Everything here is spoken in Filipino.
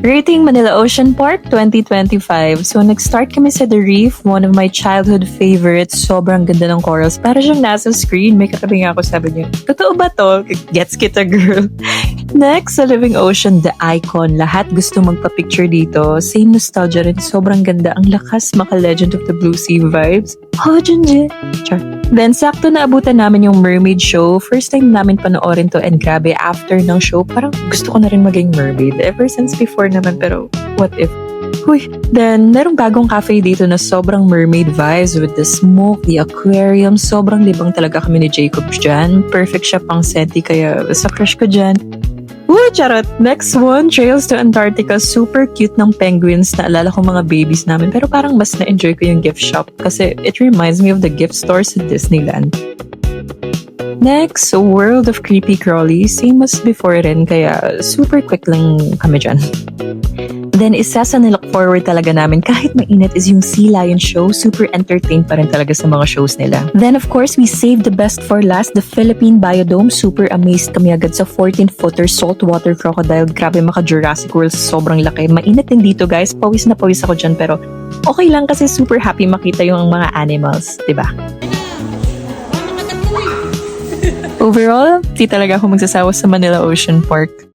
Rating Manila Ocean Park 2025. So, nag-start kami sa The Reef, one of my childhood favorites. Sobrang ganda ng corals. Para siyang nasa screen. May katabi nga ako, sabi niya, totoo ba to? Gets kita, girl. Next, sa Living Ocean, The Icon. Lahat gusto magpa-picture dito. Same nostalgia rin. Sobrang ganda. Ang lakas maka-Legend of the Blue Sea vibes. Oh, Junjin. Char. Then, sakto na abutan namin yung mermaid show. First time namin panoorin to and grabe, after ng show, parang gusto ko na rin maging mermaid. Ever since before naman, pero what if? Uy. Then, merong bagong cafe dito na sobrang mermaid vibes with the smoke, the aquarium. Sobrang libang talaga kami ni Jacob dyan. Perfect siya pang senti, kaya sa crush ko dyan. Woo, charot! Next one, Trails to Antarctica. Super cute ng penguins. Naalala ko mga babies namin. Pero parang mas na-enjoy ko yung gift shop kasi it reminds me of the gift stores sa Disneyland. Next, World of Creepy Crawly. Same as before rin, kaya super quick lang kami dyan. Then, isa sa nilook forward talaga namin kahit mainit is yung Sea Lion show. Super entertained pa rin talaga sa mga shows nila. Then, of course, we saved the best for last, the Philippine Biodome. Super amazed kami agad sa 14-footer saltwater crocodile. Grabe, maka-Jurassic World. Sobrang laki. Mainit din dito, guys. Pawis na pawis ako dyan, pero okay lang kasi super happy makita yung mga animals. Diba? Overall, di talaga ako magsasawa sa Manila Ocean Park.